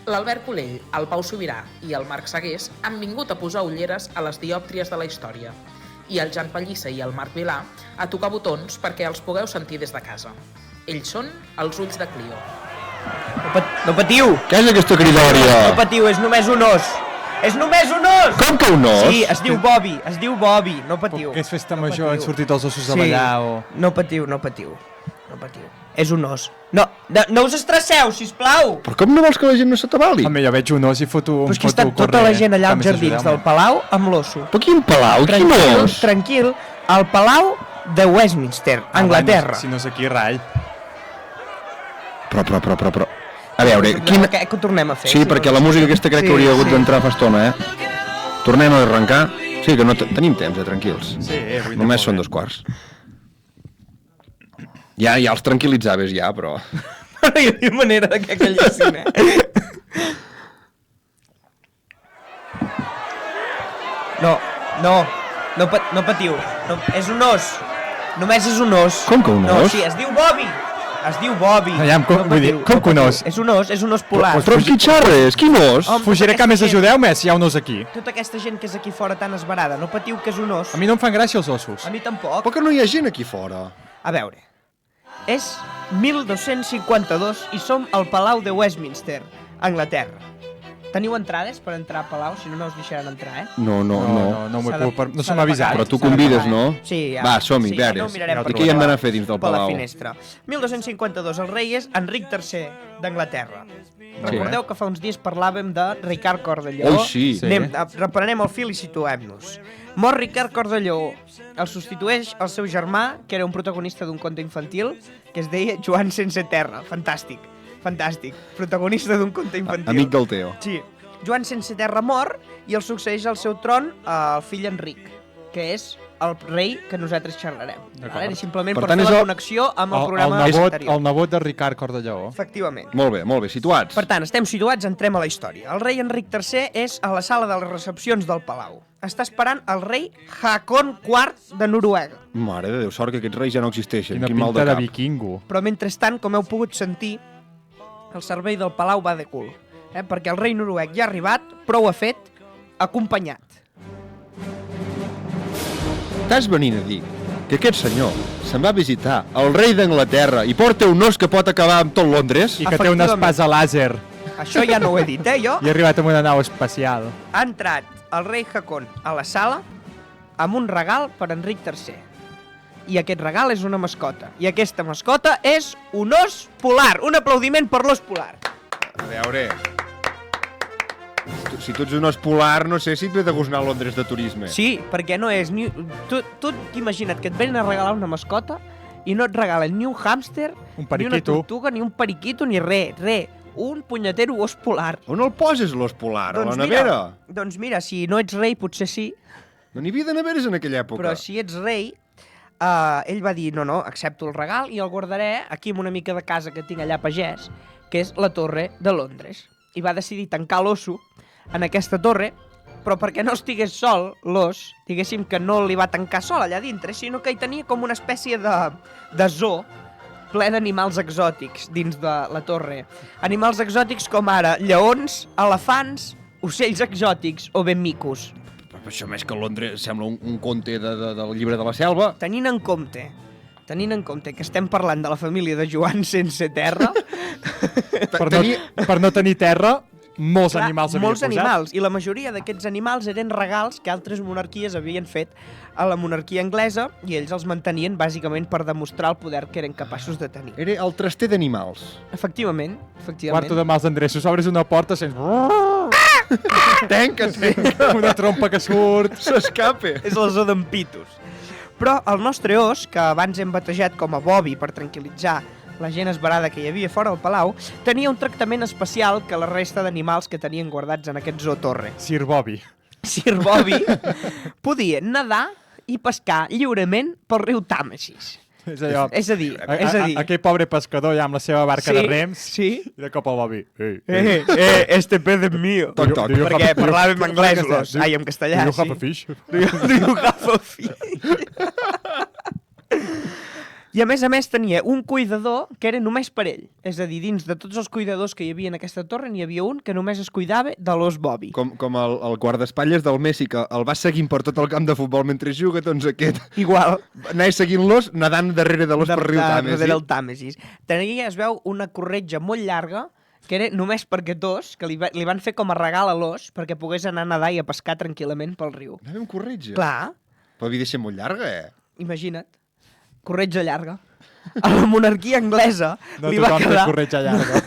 L'Albert Colell, el Pau Sobirà i el Marc Segués han vingut a posar ulleres a les diòptries de la història i el Jan Pallissa i el Marc Vilà a tocar botons perquè els pugueu sentir des de casa. Ells són els ulls de Clio. No patiu! Què és aquesta cridòria? No patiu, és només un os! És només un os! Com que un os? Sí, es diu Bobby, no patiu. Que és festa major, han sortit els ossos de ballar o... No patiu. És un os. No us estresseu, sisplau! Però com no vols que la gent no s'atabali? Home, jo veig un os i foto un Però és que està tota la gent allà als jardins del Palau amb l'osso. Però quin palau? Quin os? Tranquil, al Palau de Westminster, Anglaterra. Si no és aquí, rai. Però... A veure, Què ho tornem a fer? Sí, perquè la música aquesta crec que hauria hagut d'entrar fa estona, Tornem a arrencar. Sí, que no tenim temps, tranquils. Sí, només són 2:15. Ja els tranquil·litzaves, ja, però... No hi havia manera de que callessin, No patiu. No, és un os. Només és un os. Com que un os? No, sí, es diu Bobby. Com que un os? És un os polar. Però amb qui xarres? Quin os? Fugiré que més ajudeu més, hi ha un os aquí. Tota aquesta gent que és aquí fora tan esbarada, no patiu que és un os. A mi no em fan gràcia els ossos. A mi tampoc. Però que no hi ha gent aquí fora. A veure, és 1252 i som al Palau de Westminster, Anglaterra. Teniu entrades per entrar al Palau? Si no, no us deixaran entrar, No. No som avisats. Però tu convides, no? Sí, ja. Va, som-hi, veres. I què hi hem d'anar a fer dins del per la Palau? finestra. 1252, el rei és Enric III d'Anglaterra. Recordeu que fa uns dies parlàvem de Ricard Cor de Lleó? Oh, sí. Reprenem el fil i situem-nos. Mor Ricard Cor de Lleó. El substitueix el seu germà, que era un protagonista d'un conte infantil, que es deia Joan sense terra. Fantàstic. Protagonista d'un conte infantil. Amic del Teo. Sí. Joan sense terra mor i el succeeix al seu tron el fill Enric, que és el rei que nosaltres xerrarem. Vale? Simplement per fer la connexió amb el programa anterior. El nebot de Ricard Cor de Lleó. Efectivament. Molt bé, situats. Per tant, estem situats, entrem a la història. El rei Enric III és a la sala de les recepcions del Palau. Està esperant el rei Haakon IV de Noruega. Mare de Déu, sort que aquests reis ja no existeixen. Quina Quin mal pinta de de cap. vikingo. Però mentrestant, com heu pogut sentir, el servei del Palau va de cul. Perquè el rei noruec ja ha arribat, però ho ha fet acompanyat. Estàs venint a dir que aquest senyor se'n va visitar el rei d'Anglaterra i porta un os que pot acabar amb tot Londres? I que té una espasa làser. Això ja no ho he dit, jo. I ha arribat amb una nau espacial. Ha entrat el rei Haakon a la sala amb un regal per Enric III. I aquest regal és una mascota. I aquesta mascota és un os polar. Un aplaudiment per l'os polar. A veure... Si tu ets un os polar, no sé si et ve de gust anar a Londres de turisme. Sí, perquè no és ni... Tu imagina't que et venen a regalar una mascota i no et regalen ni un hàmster, ni una tortuga, ni un periquito, ni res. Un punyetero os polar. On el poses, l'os polar? A la nevera? Doncs mira, si no ets rei, potser sí. No n'hi havia de neveres en aquella època. Però si ets rei... ell va dir, no, accepto el regal i el guardaré aquí amb una mica de casa que tinc allà a Pagès, que és la Torre de Londres. I va decidir tancar l'osso en aquesta torre, però perquè no estigués sol, l'os, diguéssim que no li va tancar sol allà dintre, sinó que hi tenia com una espècie de zoo ple d'animals exòtics dins de la torre. Animals exòtics com ara lleons, elefants, ocells exòtics o ben micos. Això més que Londres sembla un conte del llibre de la selva. Tenint en compte que estem parlant de la família de Joan sense terra... Per no tenir terra, molts animals havien posat. Molts animals, i la majoria d'aquests animals eren regals que altres monarquies havien fet a la monarquia anglesa i ells els mantenien bàsicament per demostrar el poder que eren capaços de tenir. Era el traster d'animals. Efectivament. Quarto de mals endreços, obres una porta, sents... Tanca-se! Una trompa que surt... S'escape! És el zoo d'en Pitus. Però el nostre os, que abans hem batejat com a Bobby per tranquil·litzar la gent esbarada que hi havia fora del palau, tenia un tractament especial que la resta d'animals que tenien guardats en aquest zoo torre. Sir Bobby podia nedar i pescar lliurement pel riu Tàmesis. És allò... És a dir... Aquell pobre pescador ja amb la seva barca de rems. Sí. I de cop el Bobby. Este pez es mío. Toc, toc. Perquè parlàvem anglès, en castellà. Do you have a fish? Do you have a fish? I a més tenia un cuidador que era només per ell. És a dir, dins de tots els cuidadors que hi havia en aquesta torre n'hi havia un que només es cuidava de l'os Bobby. Com el guardaespatlles del Messi, que el va seguint per tot el camp de futbol mentre juga, doncs aquest... Igual. Anava seguint l'os, nedant darrere de l'os per riu Tàmesi. Darrere el Tàmesis. Tenia, es veu, una corretja molt llarga que era només per aquest os, que li van fer com a regal a l'os perquè pogués anar a nedar i a pescar tranquil·lament pel riu. Anava amb corretja. Clar, Però havia de ser molt llarga, imagina't. Corretja llarga. A la monarquia anglesa No li va tothom té quedar... corretja llarga.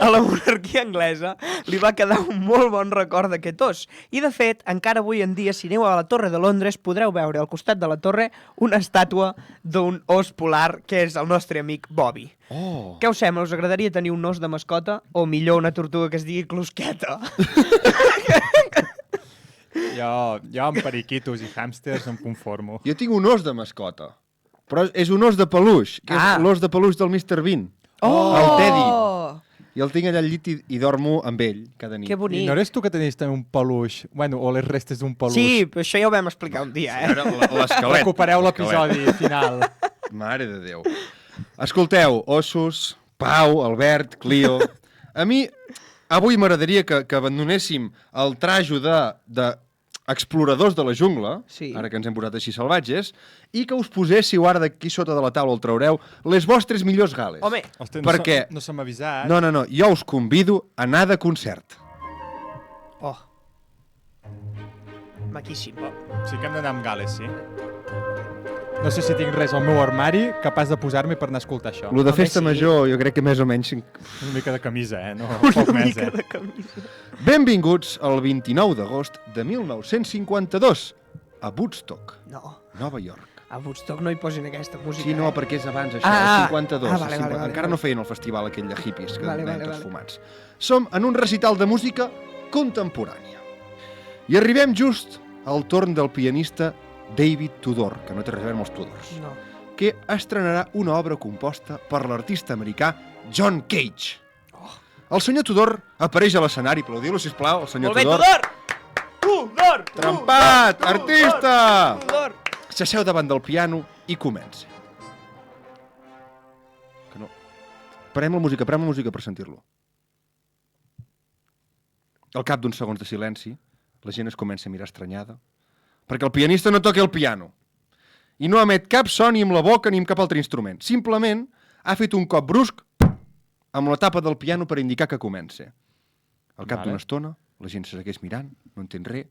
A la monarquia anglesa li va quedar un molt bon record d'aquest os. I, de fet, encara avui en dia, si aneu a la Torre de Londres, podreu veure al costat de la torre una estàtua d'un os polar, que és el nostre amic Bobby. Oh. Què us sembla? Us agradaria tenir un os de mascota? O millor una tortuga que es digui closqueta? Jo amb periquitos i hàmsters em conformo. Jo tinc un os de mascota, però és un os de peluix, que és l'os de peluix del Mr. Bean. El Teddy. I el tinc allà al llit i dormo amb ell cada nit. Que bonic. I no eres tu que tenies també un peluix? Bueno, o les restes d'un peluix? Sí, però això ja ho vam explicar un dia, Ara, l'esquelet. Recupereu l'episodi final. Mare de Déu. Escolteu, ossos, Pau, Albert, Clio... A mi, avui m'agradaria que abandonéssim el trajo de exploradors de la jungla, Sí. ara que ens hem posat així salvatges, i que us poséssiu ara d'aquí sota de la taula, el traureu, les vostres millors gales. Home, Hosti, Perquè- no se m'ha avisat. No, jo us convido a anar de concert. oh. Maquíssim. Sí que hem d'anar amb gales, sí. No sé si tinc res al meu armari capaç de posar-me per anar a escoltar això. Lo de Home, festa sí. major, jo crec que més o menys... Una mica de camisa, no? Poc Una més, mica de camisa. Benvinguts al 29 d'agost de 1952, a Woodstock, No, Nova York. a Woodstock no hi posin aquesta música. Sí, no, eh? perquè és abans, això, Ah, és 52. ah, vale, vale, Encara vale. no feien el festival aquell de hippies, que Vale, anaven vale, tots vale. fumats. Som en un recital de música contemporània. I arribem just al torn del pianista David Tudor, que no té res a veure amb els Tudors, No. que estrenarà una obra composta per l'artista americà John Cage. El senyor Tudor apareix a l'escenari, aplaudiu-lo, sisplau, el senyor Molt bé, Tudor. Tudor! Trempat, artista! Tudor! S'asseu davant del piano i comença. Que no... Parem la música per sentir-lo. Al cap d'uns segons de silenci, la gent es comença a mirar estranyada, perquè el pianista no toca el piano i no emet cap so ni amb la boca ni amb cap altre instrument. Simplement ha fet un cop brusc amb la tapa del piano per indicar que comença. Al cap d'una estona, la gent se segueix mirant, no entén res,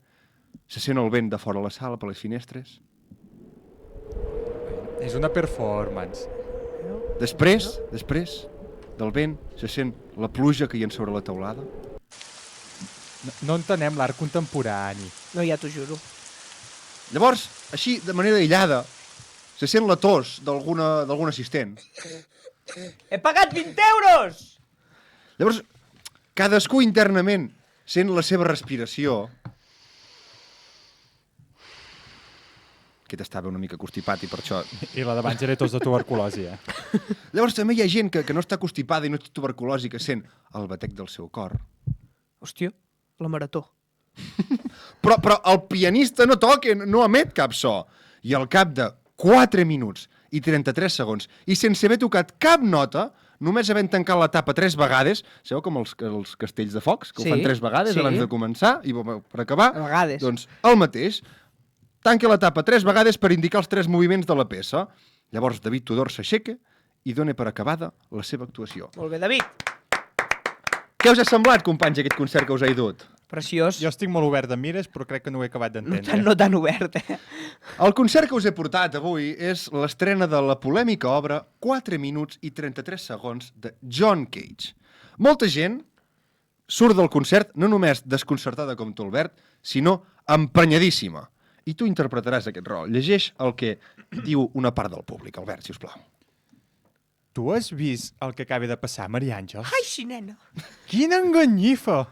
se sent el vent de fora a la sala per les finestres. És una performance. Després del vent, se sent la pluja caient sobre la teulada. No entenem l'art contemporani. No, ja t'ho juro. Llavors, així, de manera aïllada, se sent la tos d'algun assistent. He pagat 20 euros! Llavors, cadascú internament sent la seva respiració. Aquest estava una mica constipat i per això... I la d'abans era tots de tuberculosi, eh? Llavors també hi ha gent que no està constipada i no té tuberculosi, que sent el batec del seu cor. Hòstia, la marató. Però el pianista no toca, no emet cap so. I al cap de 4 minuts i 33 segons, i sense haver tocat cap nota, només havent tancat la tapa 3 vegades, sabeu com els castells de focs, que Sí, ho fan 3 vegades sí. abans de començar, i per acabar, A vegades. doncs el mateix. Tanca la tapa 3 vegades per indicar els 3 moviments de la peça. Llavors David Tudor s'aixeca i dona per acabada la seva actuació. Molt bé, David. Què us ha semblat, companys, aquest concert que us he dut? Preciós. Jo estic molt obert de mires, però crec que no ho he acabat d'entendre. No tan obert, eh? El concert que us he portat avui és l'estrena de la polèmica obra 4 minuts i 33 segons de John Cage. Molta gent surt del concert no només desconcertada com tu, Albert, sinó emprenyadíssima. I tu interpretaràs aquest rol. Llegeix el que diu una part del públic, Albert, si us plau. Tu has vist el que acaba de passar, Maria Àngels? Ai, sí, nena. Quina enganyifa!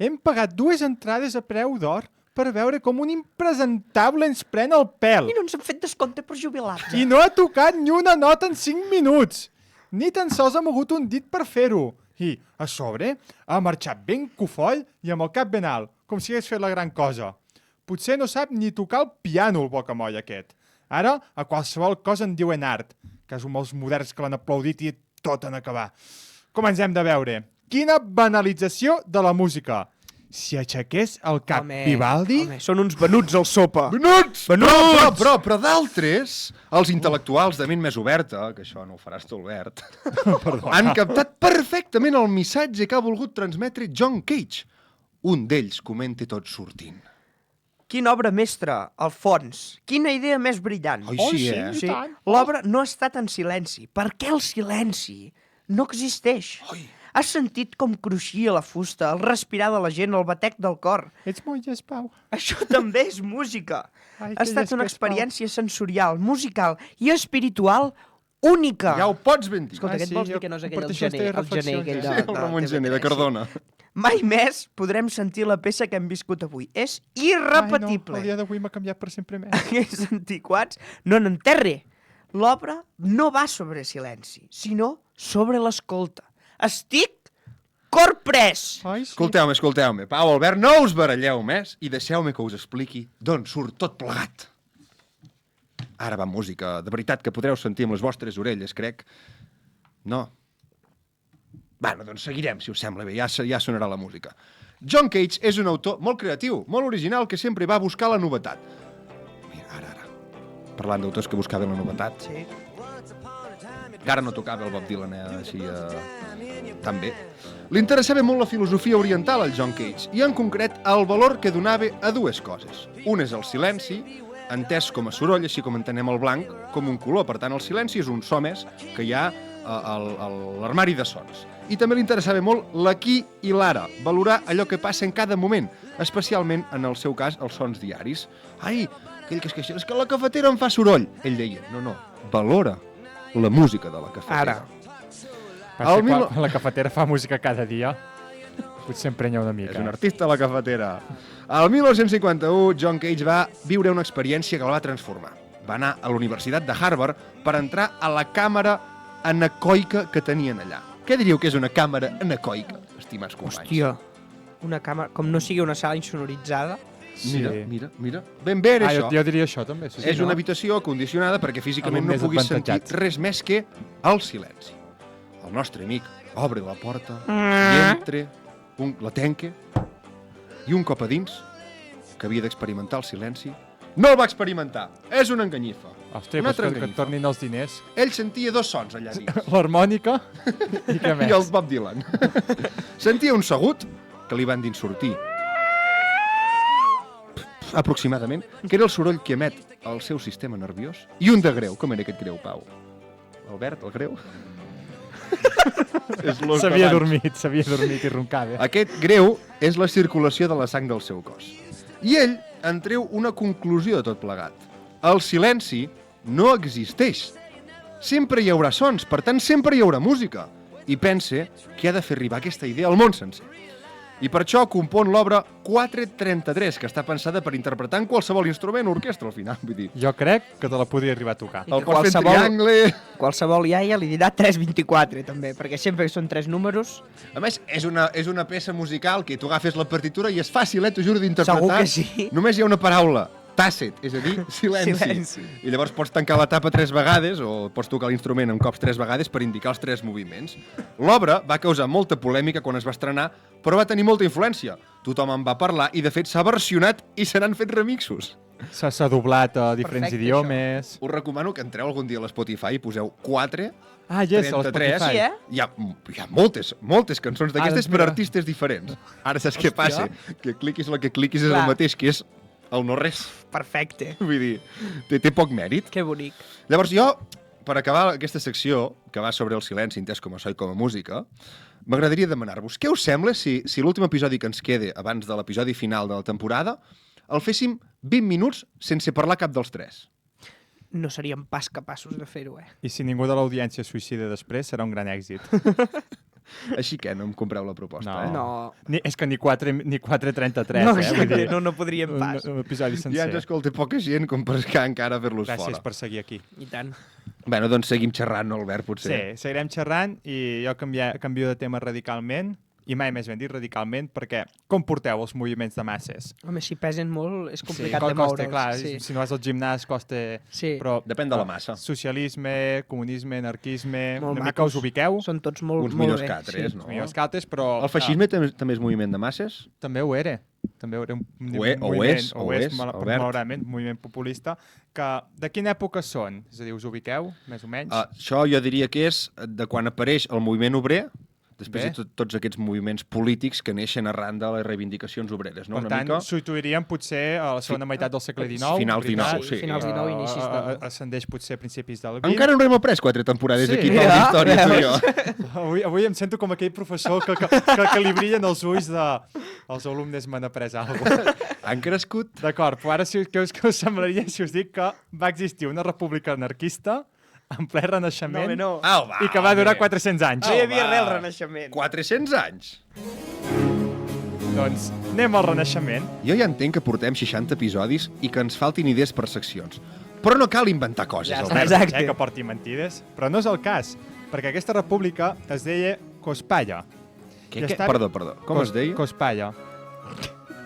Hem pagat 2 entrades a preu d'or per veure com un impresentable ens pren el pèl. I no ens han fet descompte per jubilar-te. I no ha tocat ni una nota en 5 minuts. Ni tan sols ha mogut un dit per fer-ho. I, a sobre, ha marxat ben cofoll i amb el cap ben alt, com si hagués fet la gran cosa. Potser no sap ni tocar el piano, el bocamoll aquest. Ara, a qualsevol cosa en diuen art. que són molts moderns que l'han aplaudit i tot en acabar. Comencem de veure. Quina banalització de la música. Si aixequés el cap Vivaldi... Home, són uns venuts al sopa. Venuts! Però d'altres, els intel·lectuals de ment més oberta, que això no ho faràs tu, Albert, han captat perfectament el missatge que ha volgut transmetre John Cage. Un d'ells comenta tot sortint. Quina obra mestra, Alfons. Quina idea més brillant. Oi, sí, eh? Sí. L'obra no ha estat en silenci. Per què el silenci no existeix? Oi. Has sentit com cruixia la fusta, el respirar de la gent, el batec del cor. Ets molt llespau. Això també és música. Ai, Ha estat una experiència sensorial, musical i espiritual única. Ja ho pots ben dir. Escolta, què et vols dir que no és aquell el gener aquell El Ramon Gené, de Cardona. Mai més podrem sentir la peça que hem viscut avui. És irrepetible. Ai, no, el dia d'avui m'ha canviat per sempre més. Aquests antiquats no n'enterre. L'obra no va sobre silenci, sinó sobre l'escolta. Estic corprès! Ai, sí. Escolteu-me. Pau, Albert, no us baralleu més i deixeu-me que us expliqui d'on surt tot plegat. Ara va música, de veritat, que podreu sentir amb les vostres orelles, crec. No. Bueno, doncs seguirem, si us sembla bé, ja sonarà la música. John Cage és un autor molt creatiu, molt original, que sempre va buscar la novetat. Mira, ara. Parlant d'autors que buscaven la novetat. Sí. Encara no tocava el Bob Dylan, així, tan bé. Li interessava molt la filosofia oriental al John Cage, i en concret el valor que donava a dues coses. Un és el silenci, entès com a soroll, així com entenem el blanc, com un color. Per tant, el silenci és un so més que hi ha a l'armari de sons. I també li interessava molt l'aquí i l'ara, valorar allò que passa en cada moment, especialment, en el seu cas, els sons diaris. Ai, aquell que es queixa, és que la cafetera em fa soroll. Ell deia, no, valora la música de la cafetera. Ara. Quan la cafetera fa música cada dia, potser emprenya una mica. És un artista a la cafetera. Al 1951, John Cage va viure una experiència que el va transformar. Va anar a la Universitat de Harvard per entrar a la càmera anecoica que tenien allà. Què diríeu que és una càmera anecoica, estimats companys? Hòstia, una càmera, com no sigui una sala insonoritzada. Sí. Mira. Ben bé era això. Jo diria això també. Sí, És una habitació condicionada perquè físicament no Alumnes puguis sentir avantatjats. res més que el silenci. El nostre amic obre la porta i entra, la tanca, i un cop a dins, que havia d'experimentar el silenci, no el va experimentar. És una enganyifa. Hòstia, Una doncs que et enganyifa. tornin els diners. Ell sentia dos sons allà dins. L'harmònica i què més? I el Bob Dylan. Sentia un segut que li van dir sortir aproximadament, que era el soroll que emet el seu sistema nerviós, i un de greu. Com era aquest greu, Pau? Albert, el greu? S'havia dormit i roncava. Aquest greu és la circulació de la sang del seu cos. I ell en treu una conclusió de tot plegat. El silenci no existeix. Sempre hi haurà sons, per tant sempre hi haurà música. I pense que ha de fer arribar aquesta idea al món sencer. I per això compon l'obra 433, que està pensada per interpretar en qualsevol instrument, orquestra, al final. Vull dir, Jo crec que te la podria arribar a tocar. I el que pots fer en qualsevol- triangle... Qualsevol iaia li dirà 324, també, perquè sempre que són 3 números... A més, és una peça musical que tu agafes la partitura i és fàcil, t'ho juro, d'interpretar. Segur que sí. Només hi ha una paraula, tàcit, és a dir, silenci. Silenci. I llavors pots tancar la tapa 3 vegades o pots tocar l'instrument en cops 3 vegades per indicar els 3 moviments. L'obra va causar molta polèmica quan es va estrenar, però va tenir molta influència. Tothom en va parlar i, de fet, s'ha versionat i se n'han fet remixos. S'ha doblat a diferents Perfecte, idiomes. Us recomano que entreu algun dia a l'Spotify i poseu 4 Ah, yes, a 33. l'Spotify. Sí, eh? Hi ha moltes cançons d'aquestes doncs per mira. artistes diferents. Ara saps què passa? Que cliquis la que cliquis és Clar. el mateix, que és el no res. Perfecte. Vull dir, té poc mèrit. Que bonic. Llavors jo, per acabar aquesta secció, que va sobre el silenci, entès com a so i com a música, m'agradaria demanar-vos, què us sembla si l'últim episodi que ens quede abans de l'episodi final de la temporada el féssim 20 minuts sense parlar cap dels 3? No seríem pas capaços de fer-ho, eh? I si ningú de l'audiència es suïcida després, serà un gran èxit. Així que no em compreu la proposta, No. eh? No. És que ni 4.33, No, Vull exacte, dir, no podríem pas. un episodi Ja sencer. ens escolta poca gent com per encara fer-los Gràcies fora. per seguir aquí. I tant. Bueno, doncs seguim xerrant, no, Albert, potser? Sí, seguirem xerrant i jo canvio de tema radicalment i mai més ben dit radicalment, perquè com porteu els moviments de masses? Home, si pesen molt, és complicat costa, de moure'ls. clar, Sí. si no vas al gimnàs costa... Sí. Però, Depèn de la massa. Socialisme, comunisme, anarquisme... Molt una mica macos. us ubiqueu? Són tots molt, Uns molt millors bé. que altres, sí. no? Millors caltes, però... El feixisme també és moviment de masses? També ho era. També ho era un Ho és, moviment, Albert. malauradament, un moviment populista. De quina època són? És a dir, us ubiqueu, més o menys? Això jo diria que és de quan apareix el moviment obrer, després Bé. de tots aquests moviments polítics que neixen arran de les reivindicacions obreres, no? Per Una tant, mica... situiríem potser a la segona meitat del segle XIX. Finals veritat? 19, sí. Finals 19, inicis del... Ascendeix potser a principis del 20. Encara no hem après 4 temporades Sí. aquí per la història, tu i jo. Avui em sento com aquell professor que li brillen els ulls els alumnes m'han après alguna cosa. Han crescut? D'acord, però ara què us semblaria si us dic que va existir una república anarquista en ple renaixement No. Va, i que va durar home. 400 anys. No hi havia va. res al Renaixement. 400 anys? Doncs anem al renaixement. Jo ja entenc que portem 60 episodis i que ens faltin idees per seccions. Però no cal inventar coses, Ja està. Albert. Exacte. Que porti mentides, però no és el cas, perquè aquesta república es deia Cospalla. Què? Perdó. Com es deia? Cospalla.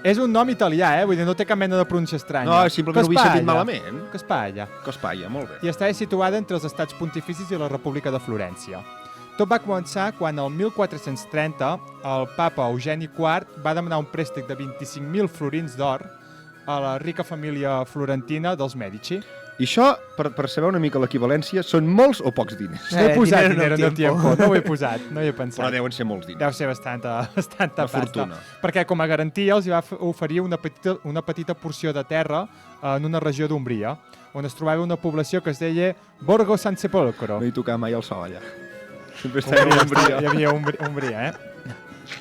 És un nom italià, vull dir, no té cap mena de pronúncia estranya. No, simplement ho havia sentit malament. Cospalla. Cospalla, molt bé. I estava situada entre els estats pontificis i la República de Florència. Tot va començar quan el 1430 el papa Eugeni IV va demanar un préstec de 25.000 florins d'or a la rica família florentina dels Mèdici. I això, per saber una mica l'equivalència, són molts o pocs diners? No he posat dinero dinero en en el tiempo. tiempo, no ho he posat, no hi he pensat. Però deuen ser molts diners. Deu ser bastanta Una pasta. fortuna. Perquè com a garantia els hi va oferir una petita porció de terra en una regió d'Umbria, on es trobava una població que es deia Borgo San Sepolcro. No hi tocava mai el sol, allà. Sempre Hi havia Umbria,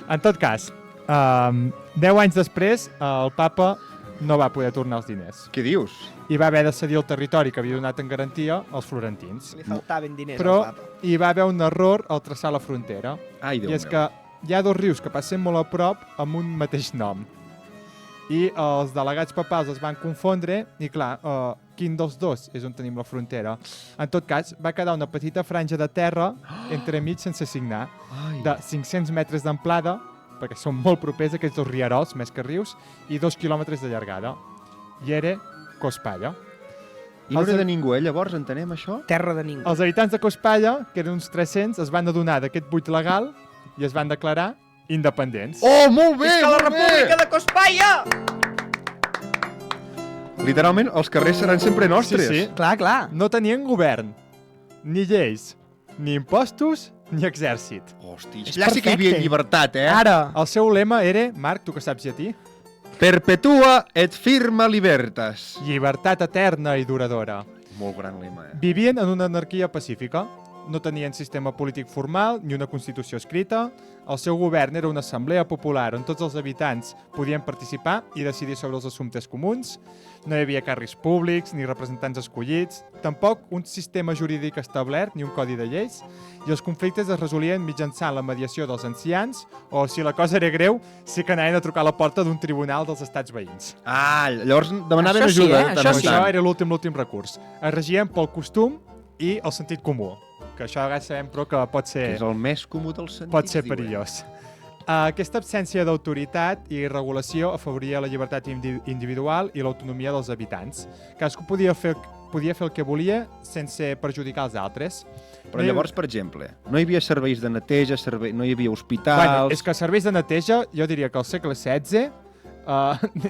En tot cas, 10 anys després, el papa no va poder tornar els diners Què dius? i va haver de cedir el territori que havia donat en garantia als florentins. Li faltaven diners Però al papa. hi va haver un error al traçar la frontera. Ai, Déu I és meu. que hi ha dos rius que passen molt a prop amb un mateix nom. I els delegats papals es van confondre i, clar, quin dels dos és on tenim la frontera? En tot cas, va quedar una petita franja de terra entremig sense signar, Ai. de 500 metres d'amplada, perquè són molt propers aquests dos rierols, més que rius, i 2 quilòmetres de llargada. I era Cospalla. I no era de ningú, llavors, entenem això? Terra de ningú. Els habitants de Cospalla, que eren uns 300, es van adonar d'aquest buit legal i es van declarar independents. Oh, molt bé! Visca la molt República bé! de Cospalla! Literalment, els carrers seran sempre nostres. Sí. Clar, clar. No tenien govern, ni lleis, ni impostos, ni exèrcit. Hosti, És allà sí que hi havia perfecte. llibertat, eh? Ara. El seu lema era, Marc, tu que saps llatí, Perpetua et firma libertas. llibertat eterna i duradora. Molt gran lema, eh? Vivien en una anarquia pacífica. No tenien sistema polític formal ni una constitució escrita. El seu govern era una assemblea popular on tots els habitants podien participar i decidir sobre els assumptes comuns. No hi havia càrrecs públics ni representants escollits, tampoc un sistema jurídic establert ni un codi de lleis, i els conflictes es resolien mitjançant la mediació dels ancians o, si la cosa era greu, sí que anaven a trucar a la porta d'un tribunal dels estats veïns. Ah, llavors demanaven Això sí, ajuda. això de tant en sí. tant. Això era l'últim recurs. Es regien pel costum i el sentit comú, que això a vegades sabem però que pot Que ser, és el més comú dels sentits, pot ser diuen. perillós. Aquesta absència d'autoritat i regulació afavoria la llibertat individual i l'autonomia dels habitants. Cadascú podia fer el que volia sense perjudicar els altres. Però llavors, per exemple, no hi havia serveis de neteja, no hi havia hospitals... Bueno, és que serveis de neteja, jo diria que al segle XVI,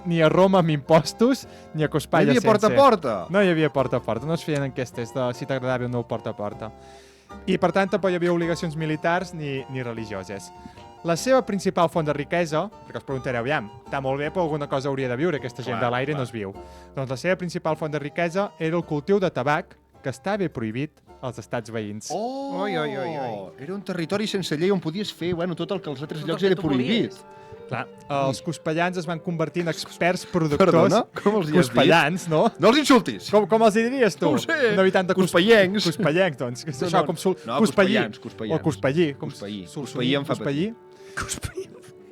ni a Roma amb impostos, ni a no hi Cospalla havia porta a sense. porta. No hi havia porta a porta, no es feien enquestes de si t'agradava o no el porta a porta. I, per tant, tampoc hi havia obligacions militars ni religioses. La seva principal font de riquesa, perquè us preguntareu, aviam, està molt bé, però alguna cosa hauria de viure, aquesta gent Clar, de l'aire clar. no es viu. Doncs la seva principal font de riquesa era el cultiu de tabac, que estava prohibit als estats veïns. Oh! Oi, oi, oi, oi. Era un territori sense llei on podies fer tot el que als altres Tot llocs el que era tu prohibit. volies. Clar, els cospellans es van convertir en experts productors. Perdona, com els hi has dit? Cospellans, no? No els insultis! Com els hi diries tu? No ho sé. Un habitant de Cospellencs. Cospellencs, doncs. Que és No, això no. com No, cospellí. cospellans. O cospellí. Cospellí. Solsoní, Cospellí em fa cospellí.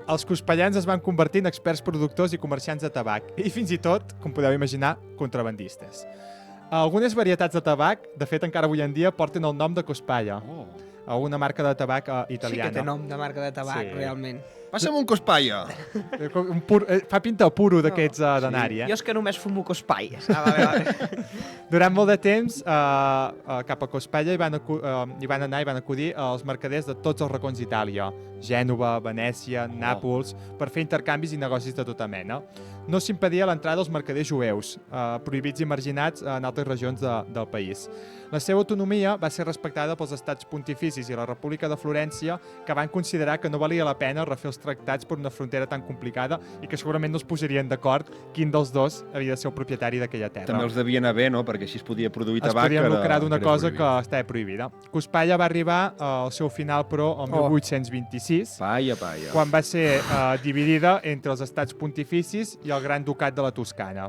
Els cospellans es van convertir en experts productors i comerciants de tabac i fins i tot, com podeu imaginar, contrabandistes. Algunes varietats de tabac, de fet encara avui en dia, porten el nom de Cospalla. Oh. una marca de tabac Sí italiana. que té nom de marca de tabac, Sí. realment. Passa'm un cospaia. Fa pinta puro d'aquests d'anar-hi, Jo és que només fumo cospaies. Vale. Durant molt de temps, cap a Cospella hi van anar i van acudir els mercaders de tots els racons d'Itàlia, Gènova, Venècia, Nàpols, per fer intercanvis i negocis de tota mena. No s'impedia l'entrada dels mercaders jueus, prohibits i marginats en altres regions del país. La seva autonomia va ser respectada pels estats pontificis i la República de Florència, que van considerar que no valia la pena refer els tractats per una frontera tan complicada i que segurament no es posarien d'acord quin dels dos havia de ser el propietari d'aquella terra. També els devien haver, no? Perquè així es podia produir Es tabac. podien lucrar d'una era cosa prohibit. que estava prohibida. Cospalla va arribar al seu final, però, el 1826, Paia, paia. quan va ser dividida entre els estats pontificis i el Gran Ducat de la Toscana.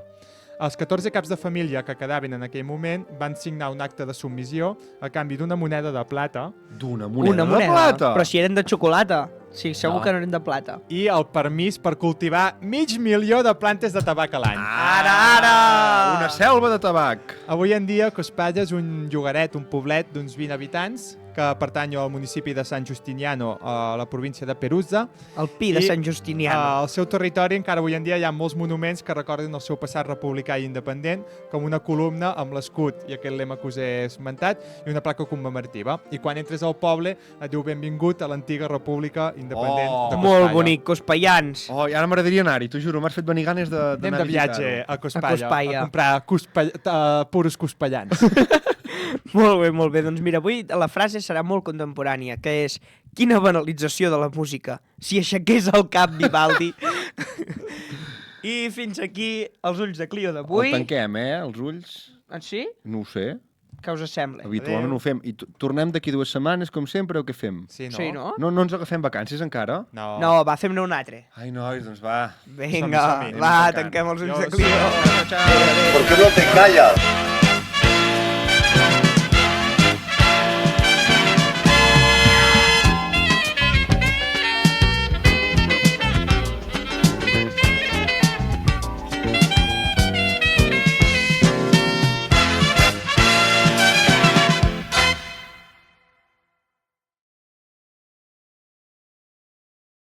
Els 14 caps de família que quedaven en aquell moment van signar un acte de submissió a canvi d'una moneda de plata D'una moneda Una de moneda. plata. Però si eren de xocolata. Sí, segur No. que no eren de plata. i el permís per cultivar 500.000 de plantes de tabac a l'any. Ara! Una selva de tabac. Avui en dia, Cospalla és un llogaret, un poblet d'uns 20 habitants que pertany al municipi de San Giustiniano, a la província de Perusa. El pi de I, Sant Justiniano. Al seu territori encara avui en dia hi ha molts monuments que recorden el seu passat republicà i independent, com una columna amb l'escut i aquest lema que us he esmentat i una placa commemorativa. I quan entres al poble et diu benvingut a l'antiga república independent de Cospalla. Molt bonic, cospaians. Oh, i ara m'agradaria anar-hi, t'ho juro, m'has fet venir ganes d'anar Anem de viatge a Cospalla, Cospalla. a comprar puros cospallans. Molt bé. Doncs mira, avui la frase serà molt contemporània, que és: quina banalització de la música, si aixequés el cap Vivaldi. I fins aquí els ulls de Clio d'avui. El tanquem, els ulls? Ah, sí? No ho sé. Què us sembla? Habitualment no ho fem. I tornem d'aquí 2 setmanes, com sempre, o què fem? Sí, no? Sí, no? No ens agafem vacances encara? No. No, va, fem-ne un altre. Ai, nois, doncs va. Vinga, Som-hi. va, Anem tancant. tanquem els ulls de Adiós. Clio. Ciao, ciao. ¿Por qué no te callas?